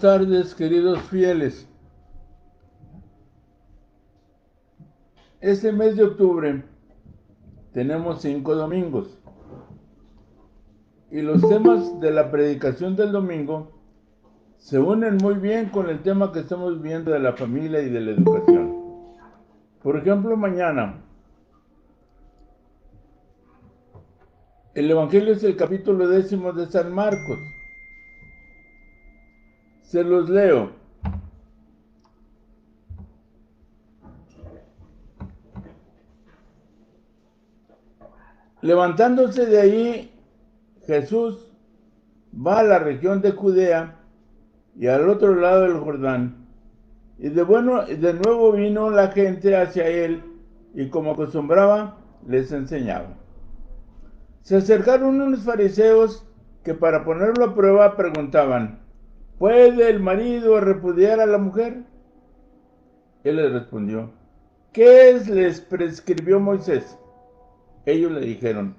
Buenas tardes, queridos fieles. Este mes de octubre tenemos 5 domingos y los temas de la predicación del domingo se unen muy bien con el tema que estamos viendo de la familia y de la educación. Por ejemplo, mañana el Evangelio es el capítulo 10 de San Marcos. Se los leo. Levantándose de ahí, Jesús va a la región de Judea y al otro lado del Jordán. Y de nuevo vino la gente hacia él y como acostumbraba, les enseñaba. Se acercaron unos fariseos que para ponerlo a prueba preguntaban: ¿puede el marido repudiar a la mujer? Él les respondió: ¿qué les prescribió Moisés? Ellos le dijeron: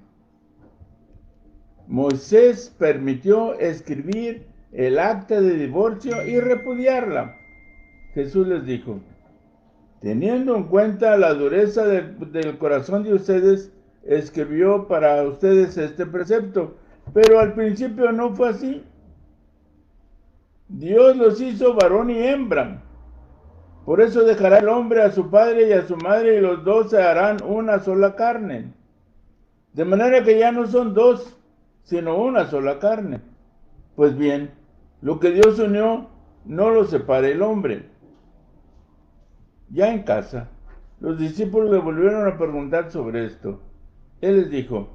Moisés permitió escribir el acta de divorcio y repudiarla. Jesús les dijo: teniendo en cuenta la dureza del corazón de ustedes, escribió para ustedes este precepto, pero al principio no fue así. Dios los hizo varón y hembra. Por eso dejará el hombre a su padre y a su madre, y los dos se harán una sola carne. De manera que ya no son dos, sino una sola carne. Pues bien, lo que Dios unió, no lo separe el hombre. Ya en casa, los discípulos le volvieron a preguntar sobre esto. Él les dijo: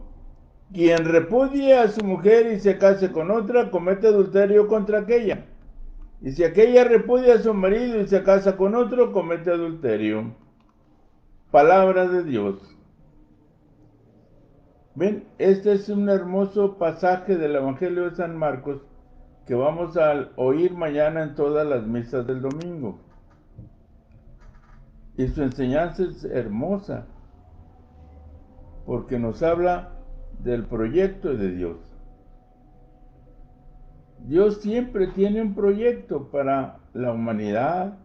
quien repudie a su mujer y se case con otra, comete adulterio contra aquella. Y si aquella repudia a su marido y se casa con otro, comete adulterio. Palabra de Dios. Ven, este es un hermoso pasaje del Evangelio de San Marcos que vamos a oír mañana en todas las misas del domingo. Y su enseñanza es hermosa, porque nos habla del proyecto de Dios. Dios siempre tiene un proyecto para la humanidad,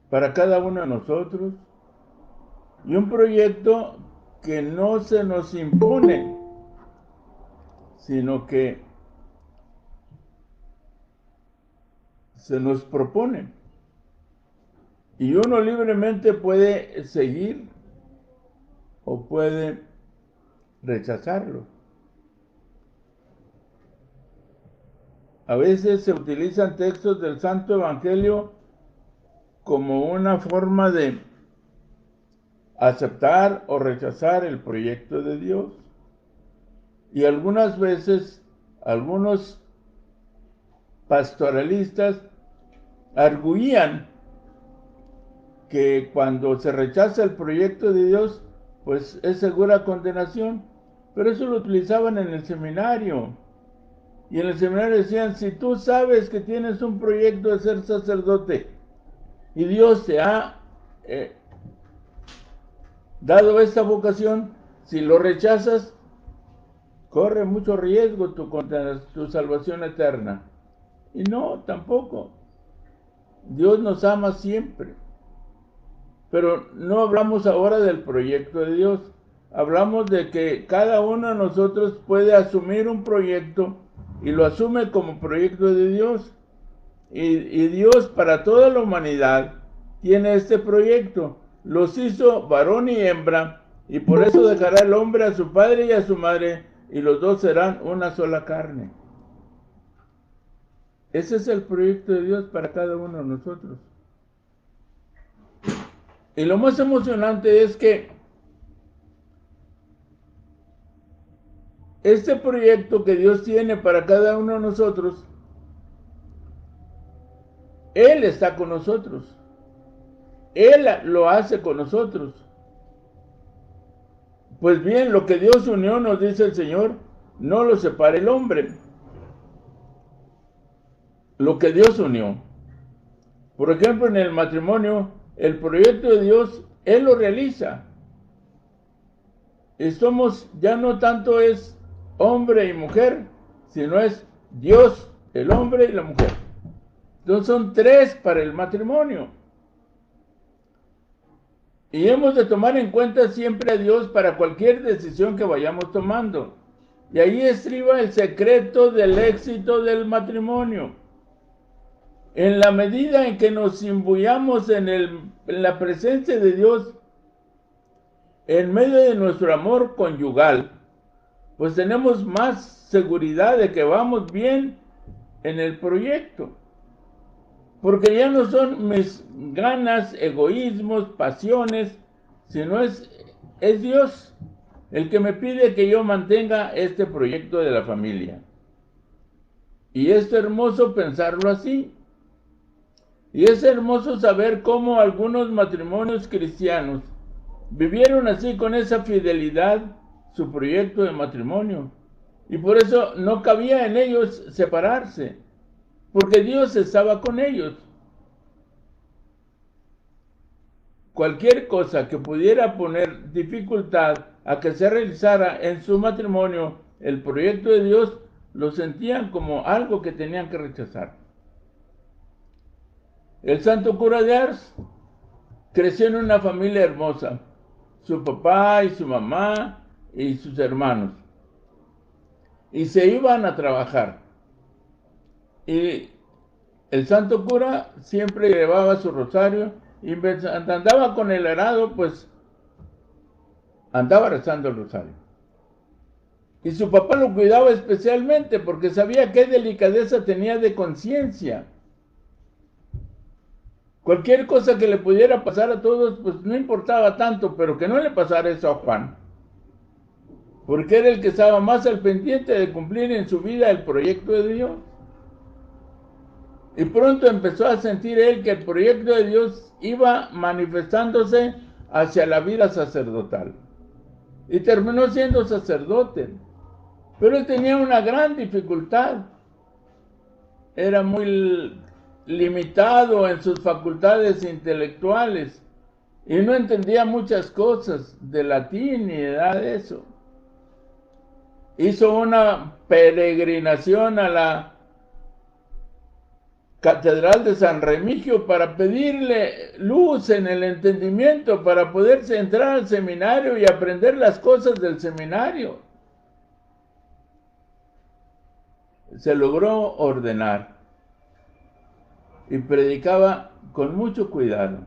para cada uno de nosotros, y un proyecto que no se nos impone, sino que se nos propone. Y uno libremente puede seguir o puede rechazarlo. A veces se utilizan textos del Santo Evangelio como una forma de aceptar o rechazar el proyecto de Dios. Y algunas veces, algunos pastoralistas arguían que cuando se rechaza el proyecto de Dios, pues es segura condenación. Pero eso lo utilizaban en el seminario. Y en el seminario decían: si tú sabes que tienes un proyecto de ser sacerdote y Dios te ha dado esta vocación, si lo rechazas, corre mucho riesgo tu salvación eterna. Y no, tampoco. Dios nos ama siempre. Pero no hablamos ahora del proyecto de Dios. Hablamos de que cada uno de nosotros puede asumir un proyecto y lo asume como proyecto de Dios. Y Dios para toda la humanidad tiene este proyecto. Los hizo varón y hembra, y por eso dejará el hombre a su padre y a su madre, y los dos serán una sola carne. Ese es el proyecto de Dios para cada uno de nosotros. Y lo más emocionante es que este proyecto que Dios tiene para cada uno de nosotros, Él está con nosotros. Él lo hace con nosotros. Pues bien, lo que Dios unió, nos dice el Señor, no lo separe el hombre. Lo que Dios unió. Por ejemplo, en el matrimonio, el proyecto de Dios, Él lo realiza. Y ya no tanto es hombre y mujer, sino es Dios, el hombre y la mujer. Entonces son 3 para el matrimonio. Y hemos de tomar en cuenta siempre a Dios para cualquier decisión que vayamos tomando. Y ahí estriba el secreto del éxito del matrimonio. En la medida en que nos imbuyamos en la presencia de Dios, en medio de nuestro amor conyugal, pues tenemos más seguridad de que vamos bien en el proyecto. Porque ya no son mis ganas, egoísmos, pasiones, sino es Dios el que me pide que yo mantenga este proyecto de la familia. Y es hermoso pensarlo así. Y es hermoso saber cómo algunos matrimonios cristianos vivieron así con esa fidelidad su proyecto de matrimonio. Y por eso no cabía en ellos separarse, porque Dios estaba con ellos. Cualquier cosa que pudiera poner dificultad a que se realizara en su matrimonio el proyecto de Dios, lo sentían como algo que tenían que rechazar. El santo cura de Ars creció en una familia hermosa, su papá y su mamá y sus hermanos, y se iban a trabajar. Y el santo cura siempre llevaba su rosario y andaba con el arado, pues andaba rezando el rosario. Y su papá lo cuidaba especialmente porque sabía qué delicadeza tenía de conciencia. Cualquier cosa que le pudiera pasar a todos, pues no importaba tanto, pero que no le pasara eso a Juan. Porque era el que estaba más al pendiente de cumplir en su vida el proyecto de Dios. Y pronto empezó a sentir él que el proyecto de Dios iba manifestándose hacia la vida sacerdotal. Y terminó siendo sacerdote. Pero él tenía una gran dificultad. Era muy limitado en sus facultades intelectuales. Y no entendía muchas cosas de latín ni nada de eso. Hizo una peregrinación a la Catedral de San Remigio para pedirle luz en el entendimiento para poderse entrar al seminario y aprender las cosas del seminario. Se logró ordenar y predicaba con mucho cuidado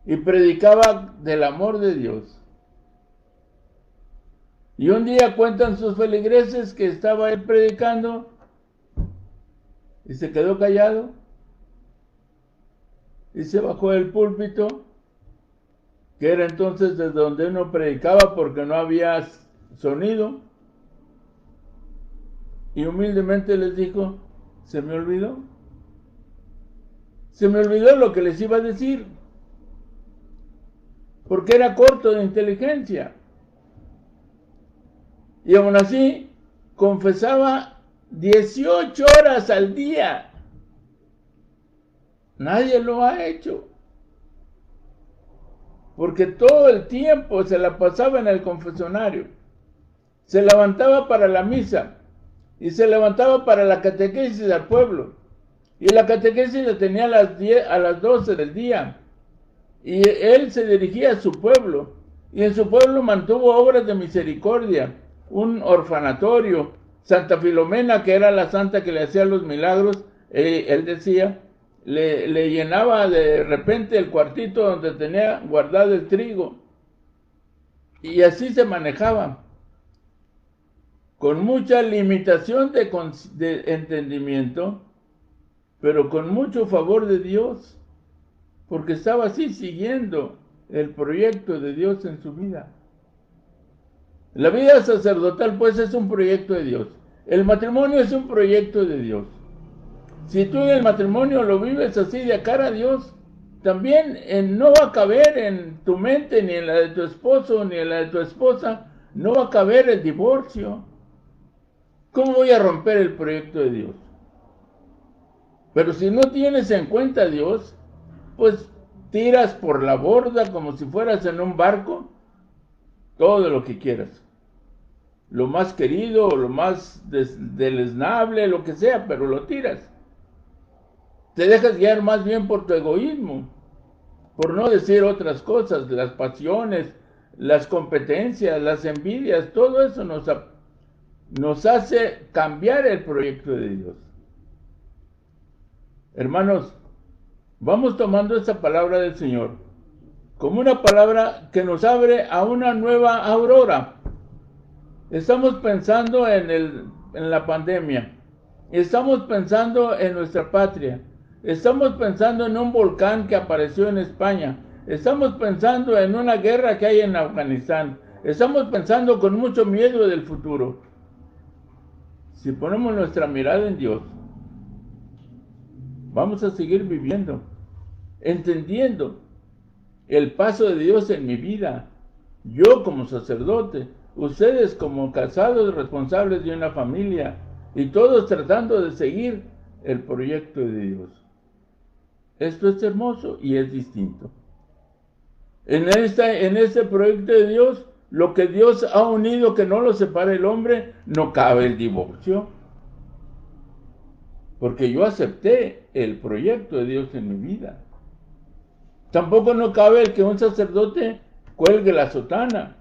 y predicaba del amor de Dios. Y un día cuentan sus feligreses que estaba él predicando y se quedó callado y se bajó del púlpito, que era entonces desde donde uno predicaba porque no había sonido, y humildemente les dijo: se me olvidó lo que les iba a decir, porque era corto de inteligencia. Y aún así confesaba 18 horas al día. Nadie lo ha hecho, porque todo el tiempo se la pasaba en el confesionario. Se levantaba para la misa y se levantaba para la catequesis al pueblo. Y la catequesis la tenía a las 12 del día. Y él se dirigía a su pueblo. Y en su pueblo mantuvo obras de misericordia, un orfanatorio. Santa Filomena, que era la santa que le hacía los milagros, él decía, le llenaba de repente el cuartito donde tenía guardado el trigo. Y así se manejaba, con mucha limitación de entendimiento, pero con mucho favor de Dios, porque estaba así siguiendo el proyecto de Dios en su vida. La vida sacerdotal, pues, es un proyecto de Dios. El matrimonio es un proyecto de Dios. Si tú en el matrimonio lo vives así de cara a Dios, también no va a caber en tu mente, ni en la de tu esposo, ni en la de tu esposa, no va a caber el divorcio. ¿Cómo voy a romper el proyecto de Dios? Pero si no tienes en cuenta a Dios, pues tiras por la borda como si fueras en un barco todo lo que quieras. Lo más querido, lo más deleznable, lo que sea, pero lo tiras. te dejas guiar más bien por tu egoísmo, por no decir otras cosas, las pasiones, las competencias, las envidias, todo eso nos hace cambiar el proyecto de Dios. Hermanos, vamos tomando esta palabra del Señor como una palabra que nos abre a una nueva aurora. Estamos pensando en la pandemia, estamos pensando en nuestra patria, estamos pensando en un volcán que apareció en España, estamos pensando en una guerra que hay en Afganistán, estamos pensando con mucho miedo del futuro. Si ponemos nuestra mirada en Dios, vamos a seguir viviendo, entendiendo el paso de Dios en mi vida. Yo como sacerdote, ustedes como casados responsables de una familia, y todos tratando de seguir el proyecto de Dios. Esto es hermoso y es distinto. En este proyecto de Dios, lo que Dios ha unido, que no lo separe el hombre, no cabe el divorcio. Porque yo acepté el proyecto de Dios en mi vida. Tampoco no cabe el que un sacerdote cuelgue la sotana,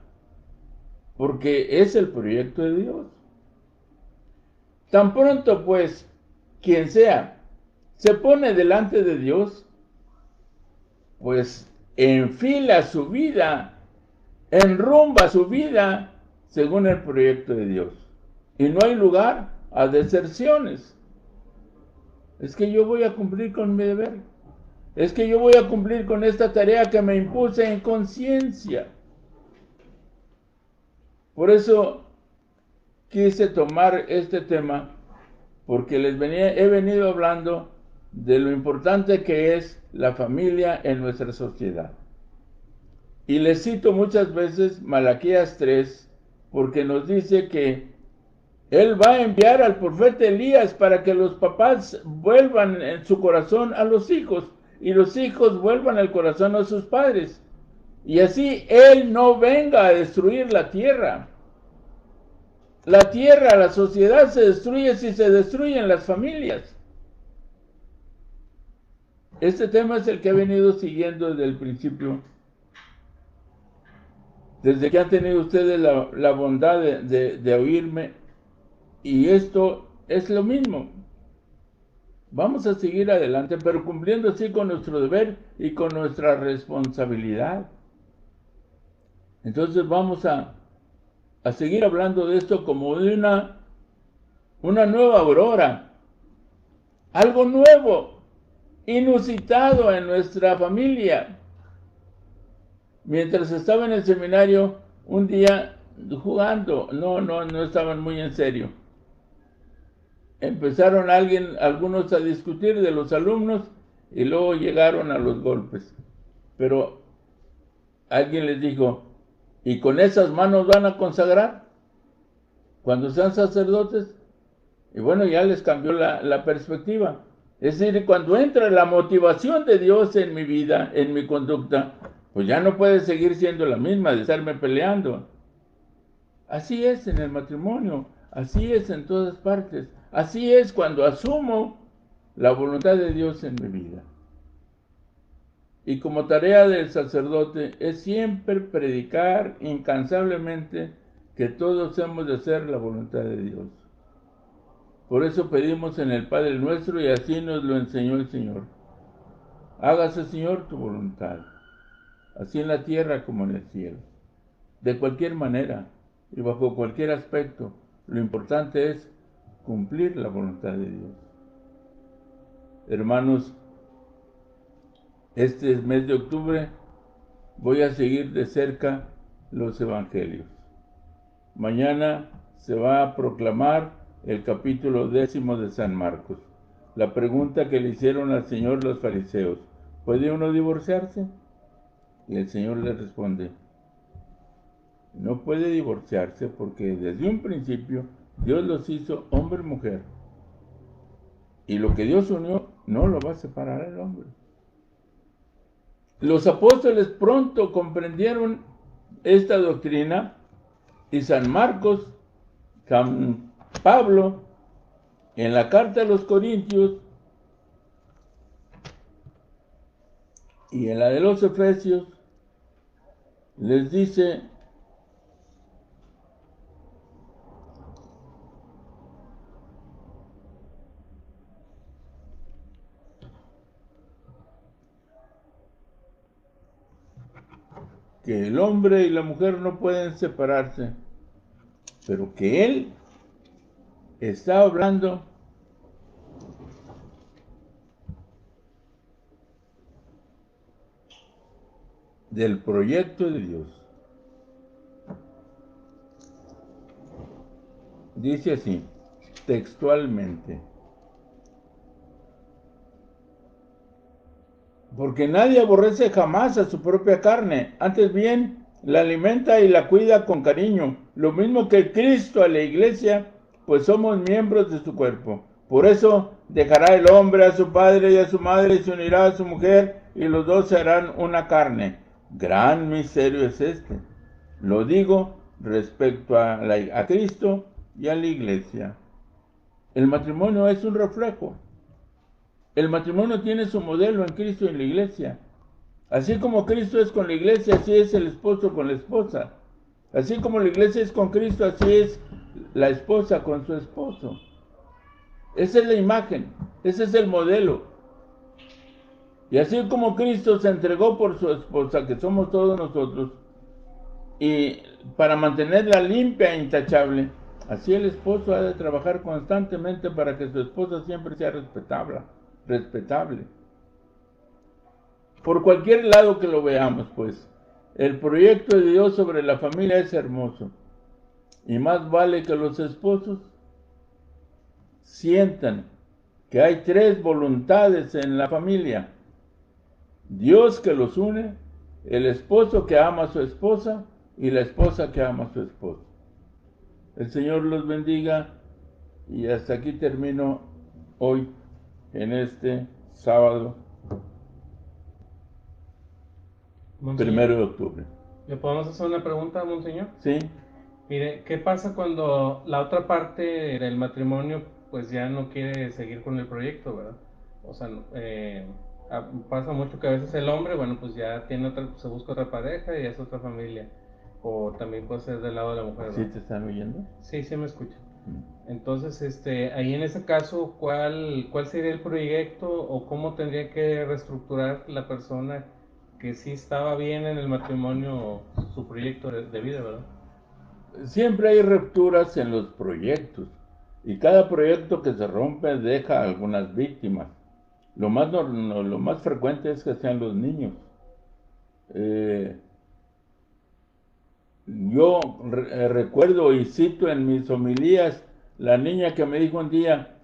porque es el proyecto de Dios. Tan pronto pues, quien sea, se pone delante de Dios, pues enfila su vida, enrumba su vida según el proyecto de Dios. Y no hay lugar a deserciones. Es que yo voy a cumplir con mi deber. Es que yo voy a cumplir con esta tarea que me impuse en conciencia. Por eso quise tomar este tema, porque he venido hablando de lo importante que es la familia en nuestra sociedad. Y les cito muchas veces Malaquías 3, porque nos dice que Él va a enviar al profeta Elías para que los papás vuelvan en su corazón a los hijos, y los hijos vuelvan el corazón a sus padres. Y así Él no venga a destruir la tierra. La tierra, la sociedad se destruye si se destruyen las familias. Este tema es el que he venido siguiendo desde el principio. Desde que han tenido ustedes la bondad de oírme. Y esto es lo mismo. Vamos a seguir adelante, pero cumpliendo así con nuestro deber y con nuestra responsabilidad. Entonces vamos a seguir hablando de esto como de una nueva aurora, algo nuevo, inusitado en nuestra familia. Mientras estaba en el seminario, un día jugando, no estaban muy en serio. Empezaron algunos a discutir de los alumnos y luego llegaron a los golpes. Pero alguien les dijo, ¿y con esas manos van a consagrar cuando sean sacerdotes? Y bueno, ya les cambió la perspectiva. Es decir, cuando entra la motivación de Dios en mi vida, en mi conducta, pues ya no puede seguir siendo la misma de estarme peleando. Así es en el matrimonio, así es en todas partes. Así es cuando asumo la voluntad de Dios en mi vida. Y como tarea del sacerdote es siempre predicar incansablemente que todos hemos de hacer la voluntad de Dios. Por eso pedimos en el Padre Nuestro y así nos lo enseñó el Señor. Hágase, Señor, tu voluntad, así en la tierra como en el cielo. De cualquier manera y bajo cualquier aspecto, lo importante es cumplir la voluntad de Dios. Hermanos, este mes de octubre voy a seguir de cerca los evangelios. Mañana se va a proclamar el capítulo 10 de San Marcos. La pregunta que le hicieron al Señor los fariseos, ¿puede uno divorciarse? Y el Señor le responde, no puede divorciarse porque desde un principio Dios los hizo hombre y mujer. Y lo que Dios unió no lo va a separar el hombre. Los apóstoles pronto comprendieron esta doctrina y San Marcos, San Pablo, en la carta a los Corintios, Y en la de los Efesios les dice que el hombre y la mujer no pueden separarse, pero que él está hablando del proyecto de Dios. Dice así, textualmente: porque nadie aborrece jamás a su propia carne, antes bien la alimenta y la cuida con cariño, lo mismo que Cristo a la iglesia, pues somos miembros de su cuerpo. Por eso dejará el hombre a su padre y a su madre y se unirá a su mujer, y los dos serán una carne. Gran misterio es este. Lo digo respecto a Cristo y a la iglesia. El matrimonio es un reflejo. El matrimonio tiene su modelo en Cristo y en la iglesia. Así como Cristo es con la iglesia, así es el esposo con la esposa. Así como la iglesia es con Cristo, así es la esposa con su esposo. Esa es la imagen, ese es el modelo. Y así como Cristo se entregó por su esposa, que somos todos nosotros, y para mantenerla limpia e intachable, así el esposo ha de trabajar constantemente para que su esposa siempre sea respetable. Por cualquier lado que lo veamos, pues, el proyecto de Dios sobre la familia es hermoso. Y más vale que los esposos sientan que hay tres voluntades en la familia: Dios que los une, el esposo que ama a su esposa y la esposa que ama a su esposo. El Señor los bendiga, y hasta aquí termino hoy, en este sábado, Monseñor, 1 de octubre. ¿le podemos hacer una pregunta, Monseñor? ¿Sí? Mire, ¿qué pasa cuando la otra parte del matrimonio pues ya no quiere seguir con el proyecto, ¿verdad? O sea, pasa mucho que a veces el hombre, bueno, pues ya tiene otra, se busca otra pareja y es otra familia. O también puede ser del lado de la mujer, ¿Sí ¿verdad? te están oyendo? Sí, sí me escucha. Mm. Entonces, ahí en ese caso, ¿cuál sería el proyecto o cómo tendría que reestructurar la persona que sí estaba bien en el matrimonio su proyecto de vida, ¿verdad? Siempre hay rupturas en los proyectos, y cada proyecto que se rompe deja algunas víctimas. Lo más frecuente es que sean los niños. Eh, yo recuerdo y cito en mis homilías la niña que me dijo un día: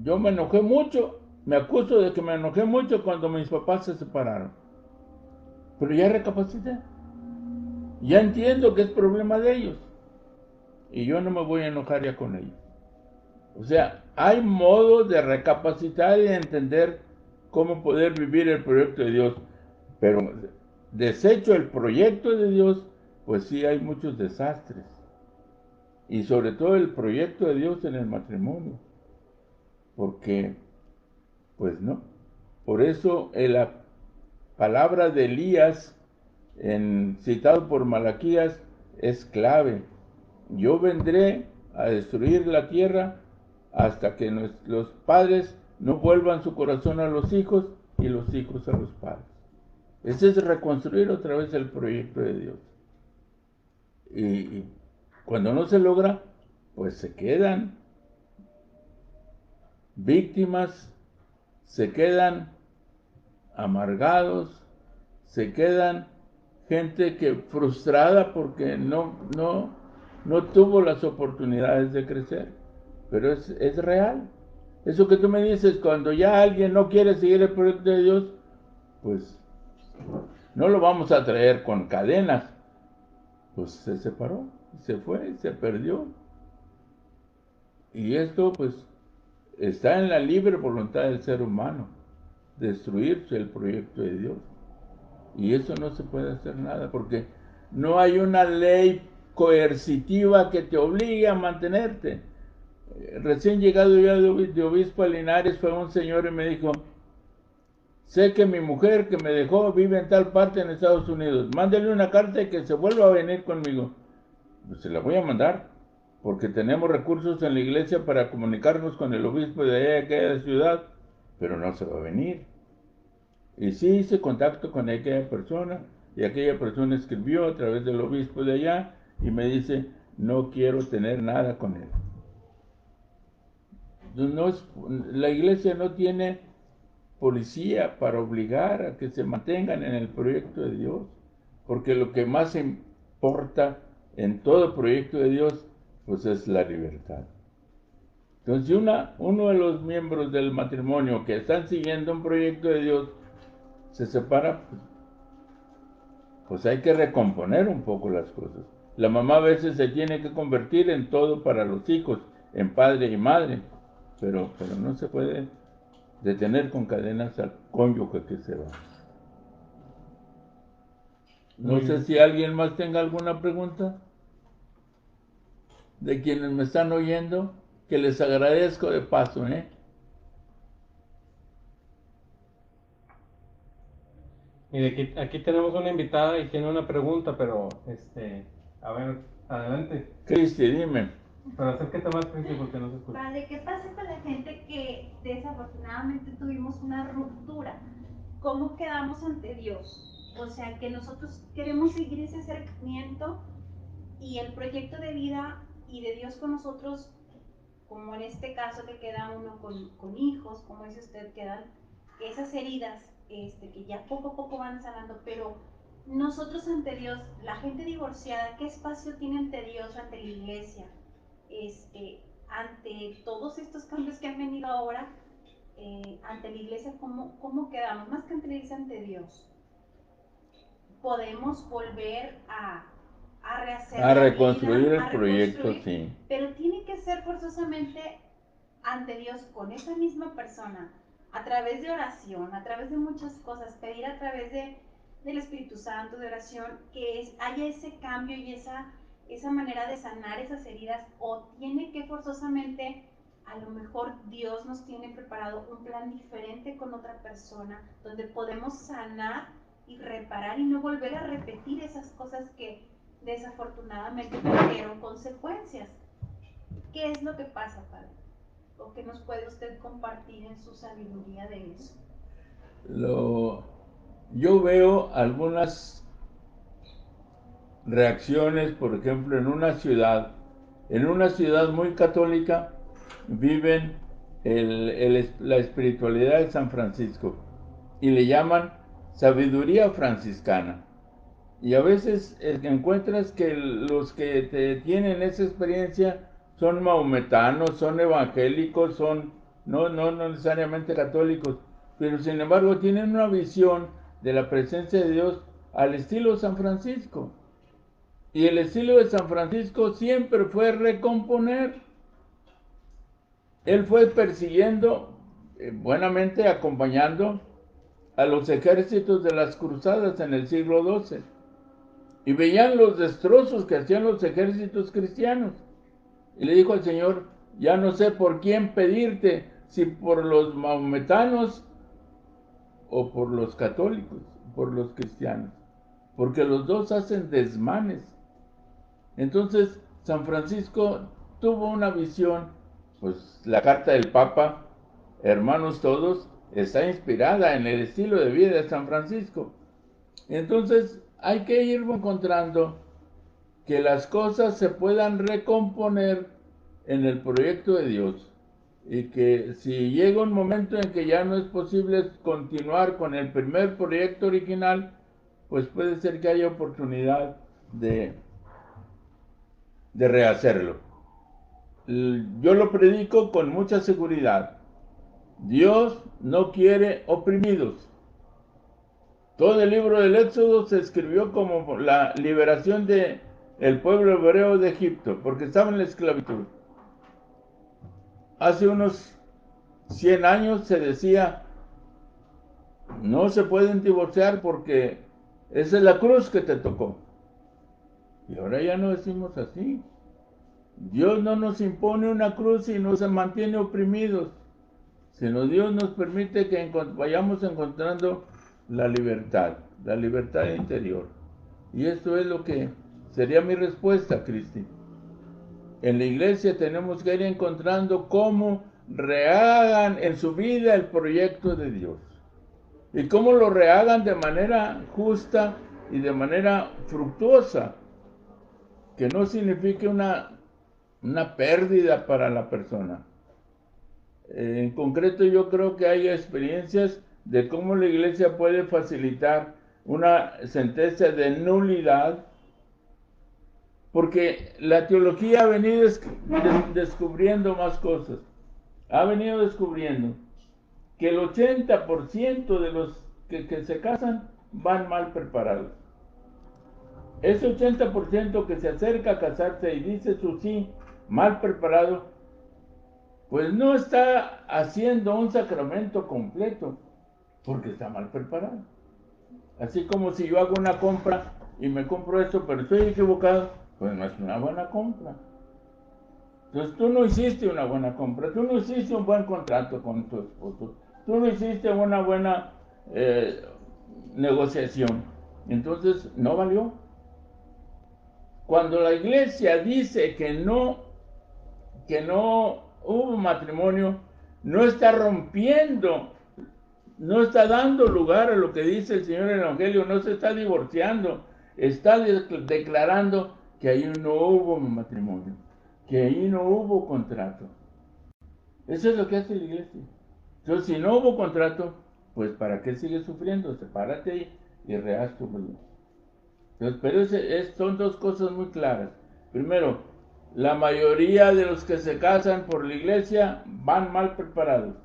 yo me enojé mucho, me acuso de que me enojé mucho cuando mis papás se separaron, pero ya recapacité, ya entiendo que es problema de ellos, y yo no me voy a enojar ya con ellos. O sea, hay modos de recapacitar y de entender cómo poder vivir el proyecto de Dios, pero deshecho el proyecto de Dios, pues sí hay muchos desastres, y sobre todo el proyecto de Dios en el matrimonio, porque, pues no. Por eso en la palabra de Elías, citado por Malaquías, es clave: yo vendré a destruir la tierra hasta que los padres no vuelvan su corazón a los hijos y los hijos a los padres. Ese es reconstruir otra vez el proyecto de Dios. Y cuando no se logra, pues se quedan víctimas, se quedan amargados, se quedan gente que frustrada porque no tuvo las oportunidades de crecer. Pero es real. Eso que tú me dices, cuando ya alguien no quiere seguir el proyecto de Dios, pues no lo vamos a traer con cadenas. Pues se separó, se fue, se perdió. Y esto pues está en la libre voluntad del ser humano, destruirse el proyecto de Dios. Y eso no se puede hacer nada, porque no hay una ley coercitiva que te obligue a mantenerte. Recién llegado yo de obispo a Linares, fue un señor y me dijo: sé que mi mujer que me dejó vive en tal parte en Estados Unidos, mándele una carta y que se vuelva a venir conmigo. Pues se la voy a mandar, porque tenemos recursos en la iglesia para comunicarnos con el obispo de allá de aquella ciudad, pero no se va a venir. Y sí hice contacto con aquella persona, y aquella persona escribió a través del obispo de allá, y me dice, no quiero tener nada con él. No es, la iglesia no tiene policía para obligar a que se mantengan en el proyecto de Dios, porque lo que más importa en todo proyecto de Dios, pues es la libertad. Entonces, si uno de los miembros del matrimonio que están siguiendo un proyecto de Dios se separa, pues hay que recomponer un poco las cosas. La mamá a veces se tiene que convertir en todo para los hijos, en padre y madre, pero no se puede detener con cadenas al cónyuge que se va. No Muy sé bien. si alguien más tenga alguna pregunta de quienes me están oyendo, que les agradezco de paso, ¿eh? Mire, aquí tenemos una invitada y tiene una pregunta, pero a ver, adelante. Cristi, dime. Pero acérquete más, Cristi, porque no se escucha. Padre, ¿qué pasa con la gente que desafortunadamente tuvimos una ruptura? ¿Cómo quedamos ante Dios? O sea, que nosotros queremos seguir ese acercamiento y el proyecto de vida y de Dios con nosotros, como en este caso que queda uno con hijos, como dice usted, quedan esas heridas que ya poco a poco van sanando, pero nosotros ante Dios, la gente divorciada, ¿qué espacio tiene ante Dios, ante la iglesia? Ante todos estos cambios que han venido ahora, ante la iglesia, ¿cómo quedamos? Más que ante la iglesia, ante Dios. Podemos volver a rehacer A la reconstruir vida, el a proyecto, reconstruir, sí. pero tiene que ser forzosamente ante Dios con esa misma persona, a través de oración, a través de muchas cosas, pedir a través del Espíritu Santo, de oración, que haya ese cambio y esa manera de sanar esas heridas, o tiene que forzosamente, a lo mejor Dios nos tiene preparado un plan diferente con otra persona, donde podemos sanar y reparar y no volver a repetir esas cosas que desafortunadamente tuvieron consecuencias. ¿Qué es lo que pasa, Padre? ¿O qué nos puede usted compartir en su sabiduría de eso? Yo veo algunas reacciones, por ejemplo, en una ciudad muy católica, viven la espiritualidad de San Francisco y le llaman sabiduría franciscana. Y a veces encuentras que los que tienen esa experiencia son maometanos, son evangélicos, no necesariamente católicos, pero sin embargo tienen una visión de la presencia de Dios al estilo San Francisco. Y el estilo de San Francisco siempre fue recomponer. Él fue persiguiendo, buenamente acompañando a los ejércitos de las cruzadas en el siglo XII. Y veían los destrozos que hacían los ejércitos cristianos. Y le dijo al Señor, ya no sé por quién pedirte, si por los maometanos o por los católicos, por los cristianos, porque los dos hacen desmanes. Entonces, San Francisco tuvo una visión, pues la carta del Papa, hermanos todos, está inspirada en el estilo de vida de San Francisco. Entonces, hay que ir encontrando que las cosas se puedan recomponer en el proyecto de Dios y que si llega un momento en que ya no es posible continuar con el primer proyecto original, pues puede ser que haya oportunidad de rehacerlo. Yo lo predico con mucha seguridad. Dios no quiere oprimidos. Todo el libro del Éxodo se escribió como la liberación del pueblo hebreo de Egipto, porque estaba en la esclavitud. Hace unos 100 años se decía, no se pueden divorciar porque esa es la cruz que te tocó. Y ahora ya no decimos así. Dios no nos impone una cruz y nos mantiene oprimidos. sino Dios nos permite que vayamos encontrando la libertad interior. Y esto es lo que sería mi respuesta, Cristi. En la iglesia tenemos que ir encontrando cómo rehagan en su vida el proyecto de Dios. Y cómo lo rehagan de manera justa y de manera fructuosa. Que no signifique una pérdida para la persona. En concreto, yo creo que hay experiencias de cómo la iglesia puede facilitar una sentencia de nulidad, porque la teología ha venido descubriendo más cosas. Ha venido descubriendo que el 80% de los que se casan van mal preparados. Ese 80% que se acerca a casarse y dice su sí mal preparado, pues no está haciendo un sacramento completo, porque está mal preparado. Así como si yo hago una compra y me compro esto, pero estoy equivocado, pues no es una buena compra. Entonces tú no hiciste una buena compra, tú no hiciste un buen contrato con tu esposo, tú no hiciste una buena negociación, entonces no valió. Cuando la iglesia dice que no hubo matrimonio, no está rompiendo, no está dando lugar a lo que dice el Señor en el Evangelio, no se está divorciando, está declarando que ahí no hubo matrimonio, que ahí no hubo contrato. Eso es lo que hace la iglesia. Entonces, si no hubo contrato, pues ¿para qué sigues sufriendo? Sepárate ahí y rehaz tu vida. Entonces, pero son dos cosas muy claras. Primero, la mayoría de los que se casan por la iglesia van mal preparados.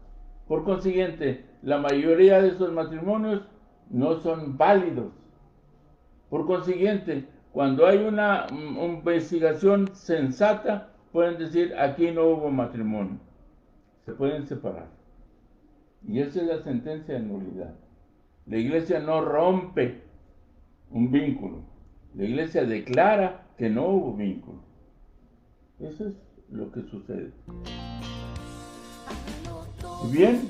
Por consiguiente, la mayoría de esos matrimonios no son válidos. Por consiguiente, cuando hay una investigación sensata, pueden decir, aquí no hubo matrimonio. Se pueden separar. Y esa es la sentencia de nulidad. La iglesia no rompe un vínculo. La iglesia declara que no hubo vínculo. Eso es lo que sucede. Bien,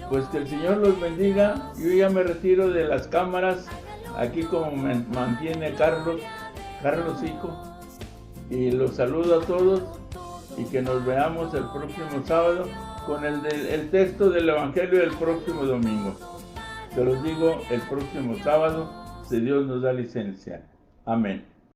pues que el Señor los bendiga. Yo ya me retiro de las cámaras, aquí como me mantiene Carlos Hijo. Y los saludo a todos y que nos veamos el próximo sábado con el texto del Evangelio del próximo domingo. Se los digo el próximo sábado, si Dios nos da licencia. Amén.